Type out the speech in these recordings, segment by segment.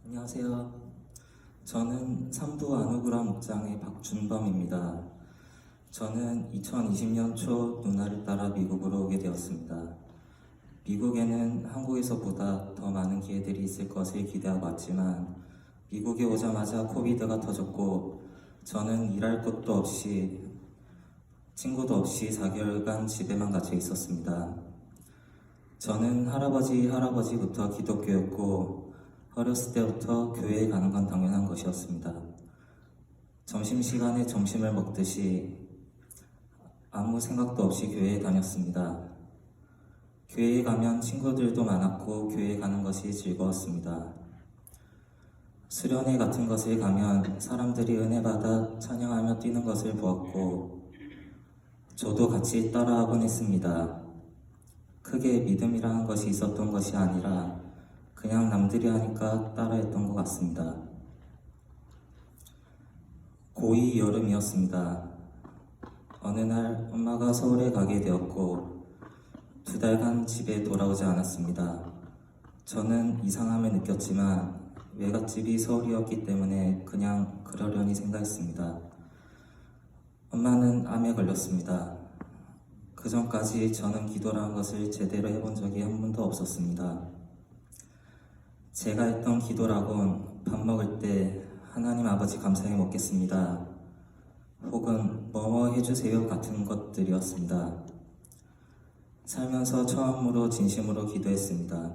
안녕하세요. 저는 삼부 아누구라 목장의 박준범입니다. 저는 2020년 초 누나를 따라 미국으로 오게 되었습니다. 미국에는 한국에서보다 더 많은 기회들이 있을 것을 기대하고 왔지만 미국에 오자마자 코비드가 터졌고 저는 일할 곳도 없이 친구도 없이 4개월간 집에만 갇혀 있었습니다. 저는 할아버지부터 기독교였고 어렸을 때부터 교회에 가는 건 당연한 것이었습니다. 점심시간에 점심을 먹듯이 아무 생각도 없이 교회에 다녔습니다. 교회에 가면 친구들도 많았고 교회에 가는 것이 즐거웠습니다. 수련회 같은 것을 가면 사람들이 은혜받아 찬양하며 뛰는 것을 보았고 저도 같이 따라하곤 했습니다. 크게 믿음이라는 것이 있었던 것이 아니라 그냥 남들이 하니까 따라했던 것 같습니다. 고2 여름이었습니다. 어느 날 엄마가 서울에 가게 되었고 2달간 집에 돌아오지 않았습니다. 저는 이상함을 느꼈지만 외갓집이 서울이었기 때문에 그냥 그러려니 생각했습니다. 엄마는 암에 걸렸습니다. 그 전까지 저는 기도라는 것을 제대로 해본 적이 한 번도 없었습니다. 제가 했던 기도라곤 밥 먹을 때 하나님 아버지 감사히 먹겠습니다. 혹은 뭐뭐 해주세요 같은 것들이었습니다. 살면서 처음으로 진심으로 기도했습니다.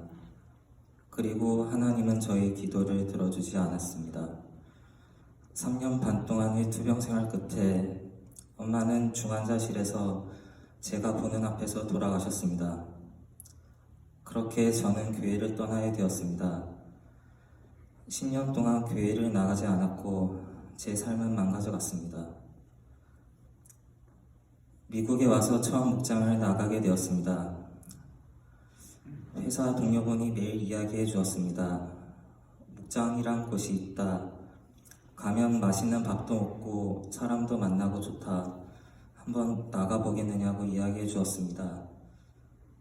그리고 하나님은 저의 기도를 들어주지 않았습니다. 3년 반 동안의 투병 생활 끝에 엄마는 중환자실에서 제가 보는 앞에서 돌아가셨습니다. 그렇게 저는 교회를 떠나야 되었습니다. 10년 동안 교회를 나가지 않았고 제 삶은 망가져갔습니다. 미국에 와서 처음 목장을 나가게 되었습니다. 회사 동료분이 매일 이야기해 주었습니다. 목장이란 곳이 있다. 가면 맛있는 밥도 먹고 사람도 만나고 좋다. 한번 나가보겠느냐고 이야기해 주었습니다.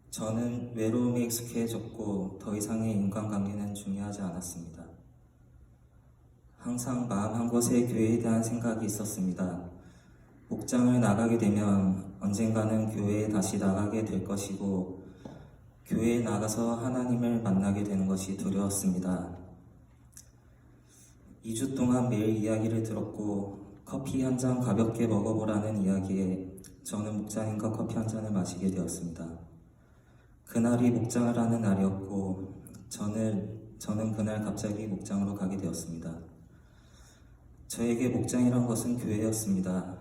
저는 외로움에 익숙해졌고 더 이상의 인간관계는 중요하지 않았습니다. 항상 마음 한 곳에 교회에 대한 생각이 있었습니다. 목장을 나가게 되면 언젠가는 교회에 다시 나가게 될 것이고 교회에 나가서 하나님을 만나게 되는 것이 두려웠습니다. 2주 동안 매일 이야기를 들었고 커피 한 잔 가볍게 먹어보라는 이야기에 저는 목장님과 커피 한 잔을 마시게 되었습니다. 그날이 목장을 하는 날이었고 저는 그날 갑자기 목장으로 가게 되었습니다. 저에게 목장이란 것은 교회였습니다.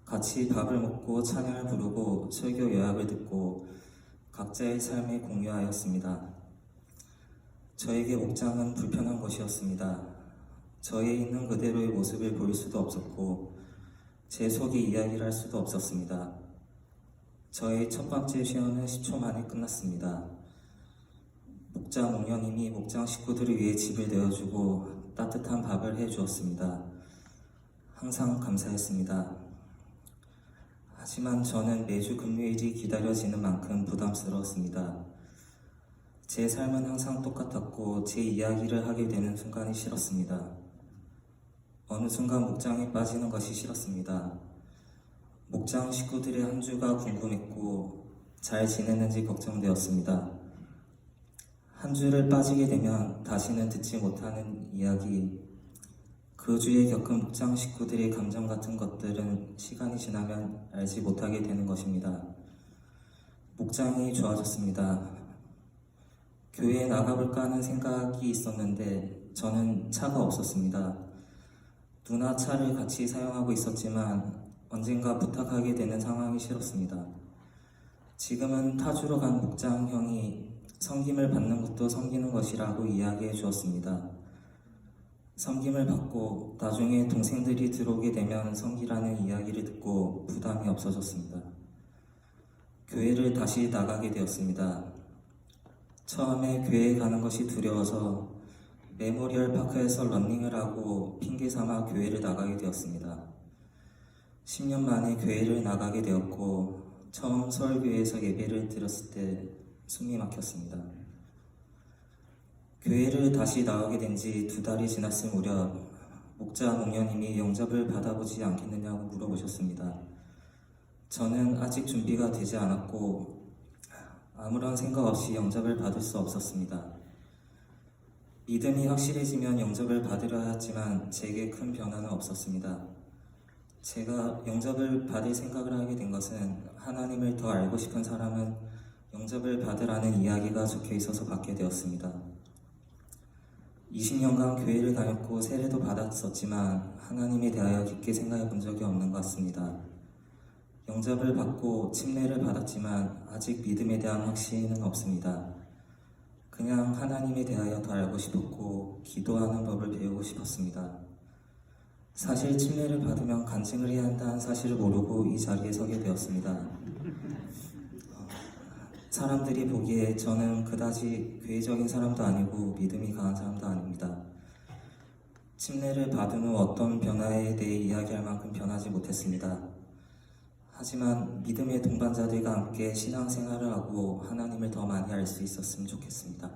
같이 밥을 먹고 찬양을 부르고 설교 요약을 듣고 각자의 삶을 공유하였습니다. 저에게 목장은 불편한 곳이었습니다. 저에 있는 그대로의 모습을 보일 수도 없었고 제 속의 이야기를 할 수도 없었습니다. 저의 첫 번째 시험은 10초 만에 끝났습니다. 목장 목녀님이 목장 식구들을 위해 집을 내어주고 따뜻한 밥을 해주었습니다. 항상 감사했습니다. 하지만 저는 매주 금요일이 기다려지는 만큼 부담스러웠습니다. 제 삶은 항상 똑같았고 제 이야기를 하게 되는 순간이 싫었습니다. 어느 순간 목장에 빠지는 것이 싫었습니다. 목장 식구들의 한 주가 궁금했고 잘 지내는지 걱정되었습니다. 한 주를 빠지게 되면 다시는 듣지 못하는 이야기, 그 주에 겪은 목장 식구들의 감정 같은 것들은 시간이 지나면 알지 못하게 되는 것입니다. 목장이 좋아졌습니다. 교회에 나가볼까 하는 생각이 있었는데 저는 차가 없었습니다. 누나 차를 같이 사용하고 있었지만 언젠가 부탁하게 되는 상황이 싫었습니다. 지금은 타주로 간 목장 형이 섬김을 받는 것도 섬기는 것이라고 이야기해 주었습니다. 섬김을 받고 나중에 동생들이 들어오게 되면 섬기라는 이야기를 듣고 부담이 없어졌습니다. 교회를 다시 나가게 되었습니다. 처음에 교회에 가는 것이 두려워서 메모리얼 파크에서 러닝을 하고 핑계 삼아 교회를 나가게 되었습니다. 10년 만에 교회를 나가게 되었고 처음 서울교회에서 예배를 드렸을 때 숨이 막혔습니다. 교회를 다시 나오게 된 지 2달이 지났을 무렵 목자 목녀님이 영접을 받아보지 않겠느냐고 물어보셨습니다. 저는 아직 준비가 되지 않았고 아무런 생각 없이 영접을 받을 수 없었습니다. 믿음이 확실해지면 영접을 받으려 했지만 제게 큰 변화는 없었습니다. 제가 영접을 받을 생각을 하게 된 것은 하나님을 더 알고 싶은 사람은 영접을 받으라는 이야기가 적혀 있어서 받게 되었습니다. 20년간 교회를 다녔고 세례도 받았었지만 하나님에 대하여 깊게 생각해 본 적이 없는 것 같습니다. 영접을 받고 침례를 받았지만 아직 믿음에 대한 확신은 없습니다. 그냥 하나님에 대하여 더 알고 싶었고 기도하는 법을 배우고 싶었습니다. 사실 침례를 받으면 간증을 해야 한다는 사실을 모르고 이 자리에 서게 되었습니다. 사람들이 보기에 저는 그다지 교회적인 사람도 아니고 믿음이 강한 사람도 아닙니다. 침례를 받은 후 어떤 변화에 대해 이야기할 만큼 변하지 못했습니다. 하지만 믿음의 동반자들과 함께 신앙생활을 하고 하나님을 더 많이 알 수 있었으면 좋겠습니다.